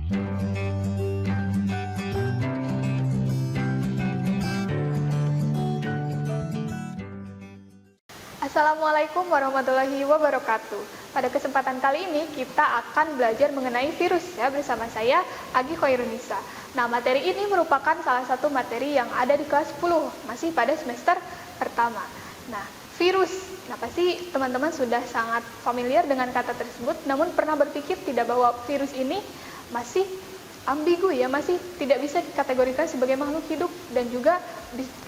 Assalamualaikum warahmatullahi wabarakatuh. Pada kesempatan kali ini kita akan belajar mengenai virus ya bersama saya Agi Khairunisa. Nah, materi ini merupakan salah satu materi yang ada di kelas 10, masih pada semester pertama. Nah, virus. Nah, pasti teman-teman sudah sangat familiar dengan kata tersebut, namun pernah berpikir tidak bahwa virus ini masih ambigu ya, masih tidak bisa dikategorikan sebagai makhluk hidup dan juga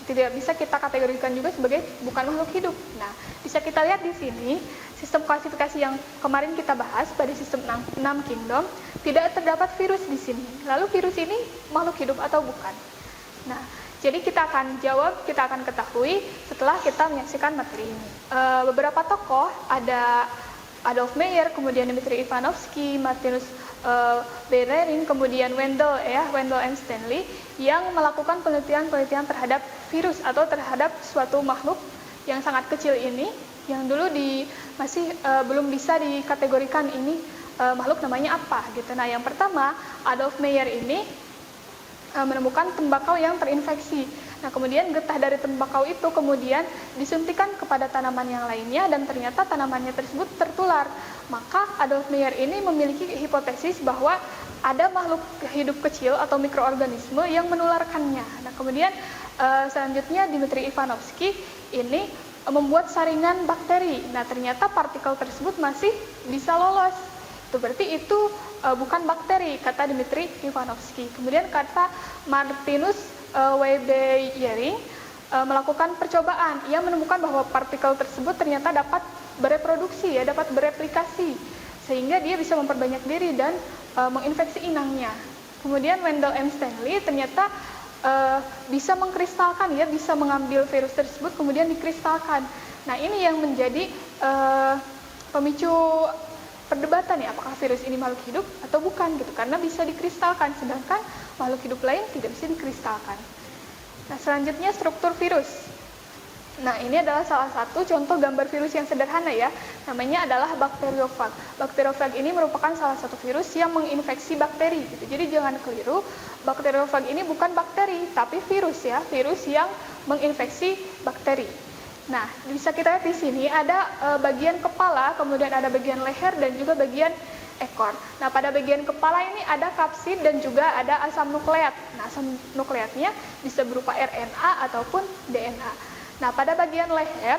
tidak bisa kita kategorikan juga sebagai bukan makhluk hidup. Nah, bisa kita lihat di sini sistem klasifikasi yang kemarin kita bahas pada sistem 6 kingdom tidak terdapat virus di sini. Lalu virus ini makhluk hidup atau bukan? Nah, jadi kita akan jawab, kita akan ketahui setelah kita menyaksikan materi ini. Beberapa tokoh ada Adolf Meyer, kemudian Dmitri Ivanovsky, Martinus Behring, kemudian Wendell and Stanley yang melakukan penelitian terhadap virus atau terhadap suatu makhluk yang sangat kecil ini yang dulu masih belum bisa dikategorikan ini makhluk namanya apa gitu. Nah, yang pertama Adolf Meyer ini menemukan tembakau yang terinfeksi. Nah, kemudian getah dari tembakau itu kemudian disuntikan kepada tanaman yang lainnya dan ternyata tanamannya tersebut tertular. Maka Adolf Meyer ini memiliki hipotesis bahwa ada makhluk hidup kecil atau mikroorganisme yang menularkannya. Nah, kemudian selanjutnya Dmitri Ivanovsky ini membuat saringan bakteri. Nah, ternyata partikel tersebut masih bisa lolos. Itu berarti itu bukan bakteri, kata Dmitri Ivanovsky. Kemudian kata Martinus Behring melakukan percobaan. Ia menemukan bahwa partikel tersebut ternyata dapat bereproduksi, dapat bereplikasi, sehingga dia bisa memperbanyak diri dan menginfeksi inangnya. Kemudian Wendell and Stanley ternyata bisa mengkristalkan, bisa mengambil virus tersebut kemudian dikristalkan. Nah, ini yang menjadi pemicu perdebatan apakah virus ini makhluk hidup atau bukan gitu, karena bisa dikristalkan sedangkan makhluk hidup lain tidak bisa dikristalkan. Nah, selanjutnya struktur virus. Nah, ini adalah salah satu contoh gambar virus yang sederhana namanya adalah bakteriofag. Bakteriofag ini merupakan salah satu virus yang menginfeksi bakteri gitu. Jadi jangan keliru, bakteriofag ini bukan bakteri tapi virus virus yang menginfeksi bakteri. Nah, bisa kita lihat di sini ada bagian kepala, kemudian ada bagian leher dan juga bagian ekor. Nah, pada bagian kepala ini ada kapsid dan juga ada asam nukleat. Nah, asam nukleatnya bisa berupa RNA ataupun DNA. Nah, pada bagian leher,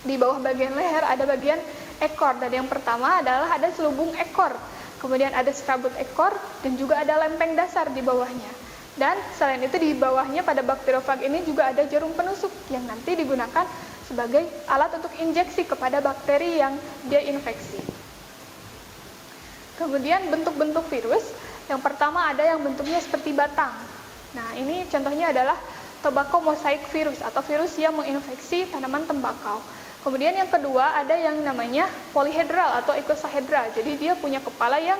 di bawah bagian leher ada bagian ekor. Dan yang pertama adalah ada selubung ekor, kemudian ada serabut ekor dan juga ada lempeng dasar di bawahnya. Dan selain itu di bawahnya pada bakteriofag ini juga ada jarum penusuk yang nanti digunakan sebagai alat untuk injeksi kepada bakteri yang dia infeksi. Kemudian bentuk-bentuk virus, yang pertama ada yang bentuknya seperti batang. Nah, ini contohnya adalah tobacco mosaic virus atau virus yang menginfeksi tanaman tembakau. Kemudian yang kedua ada yang namanya polyhedral atau icosahedral. Jadi dia punya kepala yang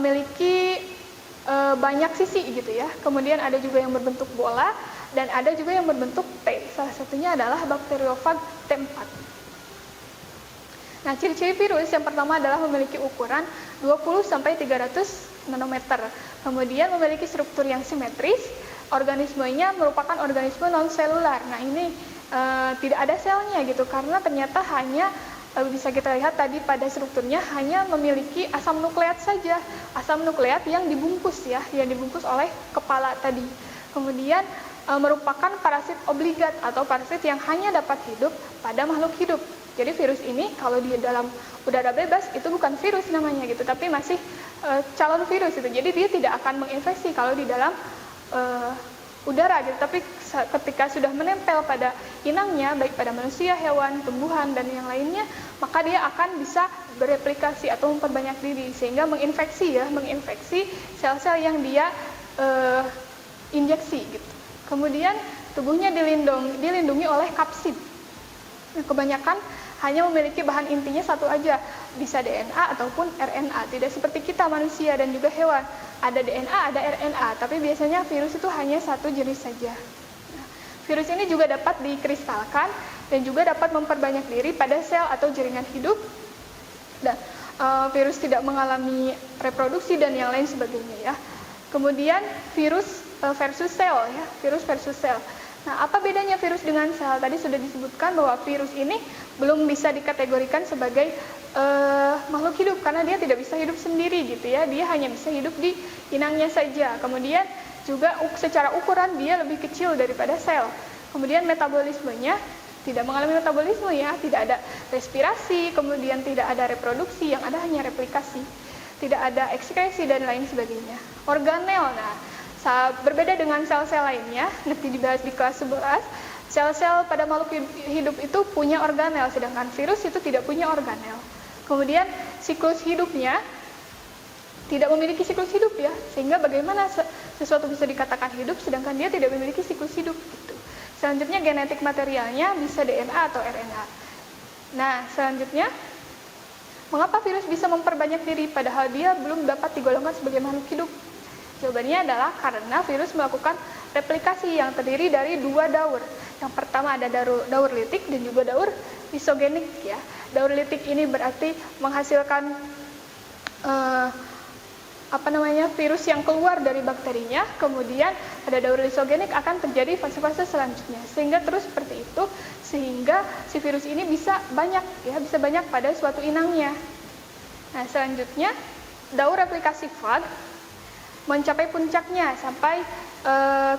memiliki banyak sisi gitu Kemudian ada juga yang berbentuk bola dan ada juga yang berbentuk T. Salah satunya adalah bakteriofag T4. Nah, ciri-ciri virus yang pertama adalah memiliki ukuran 20-300 nanometer. Kemudian memiliki struktur yang simetris. Organismenya merupakan organisme non-selular. Nah, ini tidak ada selnya gitu karena ternyata hanya bisa kita lihat tadi pada strukturnya hanya memiliki asam nukleat saja. Asam nukleat yang dibungkus yang dibungkus oleh kepala tadi. Kemudian merupakan parasit obligat atau parasit yang hanya dapat hidup pada makhluk hidup. Jadi virus ini kalau di dalam udara bebas itu bukan virus namanya gitu, tapi masih calon virus itu. Jadi dia tidak akan menginfeksi kalau di dalam udara gitu, tapi ketika sudah menempel pada inangnya, baik pada manusia, hewan, tumbuhan, dan yang lainnya, maka dia akan bisa bereplikasi atau memperbanyak diri, sehingga menginfeksi sel-sel yang dia injeksi gitu. Kemudian tubuhnya dilindungi oleh kapsid. Nah, kebanyakan hanya memiliki bahan intinya satu aja, bisa DNA ataupun RNA, tidak seperti kita manusia dan juga hewan. Ada DNA, ada RNA, tapi biasanya virus itu hanya satu jenis saja. Nah, virus ini juga dapat dikristalkan dan juga dapat memperbanyak diri pada sel atau jaringan hidup. Dan virus tidak mengalami reproduksi dan yang lain sebagainya ya. Kemudian virus versus sel ya, virus versus sel. Nah, apa bedanya virus dengan sel? Tadi sudah disebutkan bahwa virus ini belum bisa dikategorikan sebagai makhluk hidup karena dia tidak bisa hidup sendiri gitu ya. Dia hanya bisa hidup di inangnya saja. Kemudian juga secara ukuran dia lebih kecil daripada sel. Kemudian metabolismenya tidak mengalami metabolisme ya, tidak ada respirasi, kemudian tidak ada reproduksi, yang ada hanya replikasi. Tidak ada ekskresi dan lain sebagainya. Organel, nah berbeda dengan sel-sel lainnya, nanti dibahas di kelas 11, sel-sel pada makhluk hidup itu punya organel, sedangkan virus itu tidak punya organel. Kemudian siklus hidupnya tidak memiliki siklus hidup ya, sehingga bagaimana sesuatu bisa dikatakan hidup sedangkan dia tidak memiliki siklus hidup gitu. Selanjutnya genetik materialnya bisa DNA atau RNA. Nah, selanjutnya mengapa virus bisa memperbanyak diri padahal dia belum dapat digolongkan sebagai makhluk hidup? Jawabannya adalah karena virus melakukan replikasi yang terdiri dari dua daur. Yang pertama ada daur litik dan juga daur lisogenik ya. Daur litik ini berarti menghasilkan virus yang keluar dari bakterinya, kemudian pada daur lisogenik akan terjadi fase-fase selanjutnya. Sehingga terus seperti itu, sehingga si virus ini bisa banyak pada suatu inangnya. Nah, selanjutnya daur replikasi fag mencapai puncaknya sampai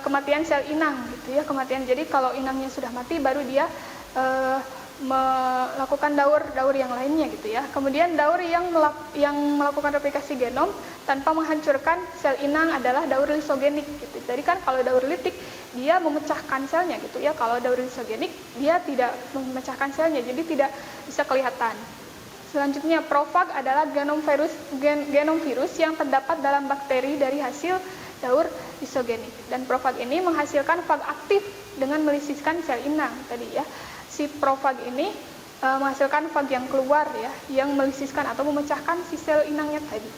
kematian sel inang gitu ya, kematian. Jadi kalau inangnya sudah mati baru dia melakukan daur yang lainnya gitu ya. Kemudian daur yang melakukan replikasi genom tanpa menghancurkan sel inang adalah daur lisogenik gitu. Jadi kan kalau daur litik dia memecahkan selnya gitu ya. Kalau daur lisogenik dia tidak memecahkan selnya, jadi tidak bisa kelihatan. Selanjutnya profag adalah genom virus yang terdapat dalam bakteri dari hasil daur lisogenik. Dan profag ini menghasilkan fag aktif dengan melisiskan sel inang tadi ya. Si profag ini menghasilkan fag yang keluar ya, yang melisiskan atau memecahkan si sel inangnya tadi.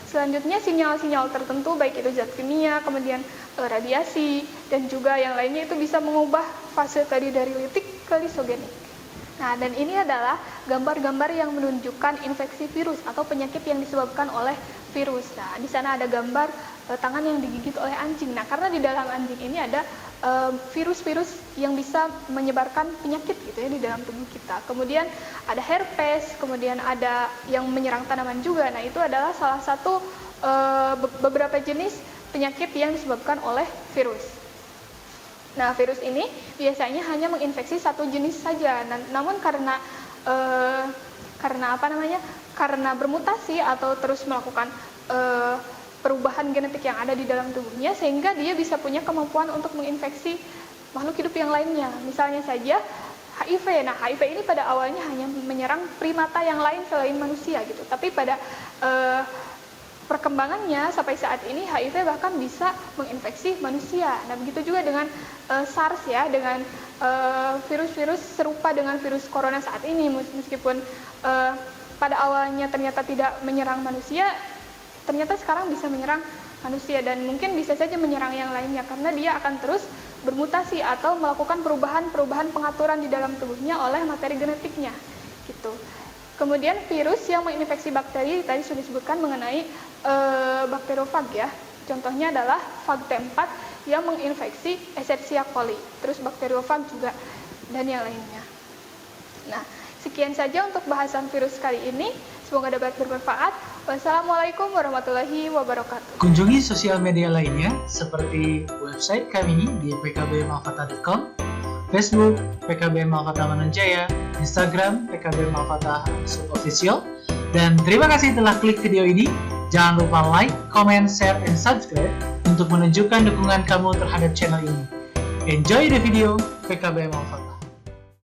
Selanjutnya sinyal-sinyal tertentu baik itu zat kimia, kemudian radiasi dan juga yang lainnya itu bisa mengubah fase tadi dari litik ke lisogenik. Nah, dan ini adalah gambar-gambar yang menunjukkan infeksi virus atau penyakit yang disebabkan oleh virus. Nah, di sana ada gambar tangan yang digigit oleh anjing. Nah, karena di dalam anjing ini ada virus-virus yang bisa menyebarkan penyakit gitu ya di dalam tubuh kita. Kemudian ada herpes, kemudian ada yang menyerang tanaman juga. Nah, itu adalah salah satu beberapa jenis penyakit yang disebabkan oleh virus. Nah, virus ini biasanya hanya menginfeksi satu jenis saja. Namun karena bermutasi atau terus melakukan perubahan genetik yang ada di dalam tubuhnya, sehingga dia bisa punya kemampuan untuk menginfeksi makhluk hidup yang lainnya. Misalnya saja HIV. Nah, HIV ini pada awalnya hanya menyerang primata yang lain selain manusia gitu. Tapi pada perkembangannya sampai saat ini HIV bahkan bisa menginfeksi manusia. Nah, begitu juga dengan SARS ya, dengan virus-virus serupa dengan virus corona saat ini, meskipun pada awalnya ternyata tidak menyerang manusia, ternyata sekarang bisa menyerang manusia dan mungkin bisa saja menyerang yang lainnya karena dia akan terus bermutasi atau melakukan perubahan pengaturan di dalam tubuhnya oleh materi genetiknya gitu. Kemudian virus yang menginfeksi bakteri tadi sudah disebutkan mengenai bakteriofag ya. Contohnya adalah Fag-T4 yang menginfeksi Escherichia coli, terus bakteriofag juga dan yang lainnya. Nah, sekian saja untuk bahasan virus kali ini. Semoga dapat bermanfaat. Wassalamualaikum warahmatullahi wabarakatuh. Kunjungi sosial media lainnya seperti website kami di pkbmalfata.com, Facebook PKB Malfata Mananjaya, Instagram PKB Malfata _official. Dan terima kasih telah klik video ini. Jangan lupa like, comment, share, and subscribe untuk menunjukkan dukungan kamu terhadap channel ini. Enjoy the video PKB Malfata.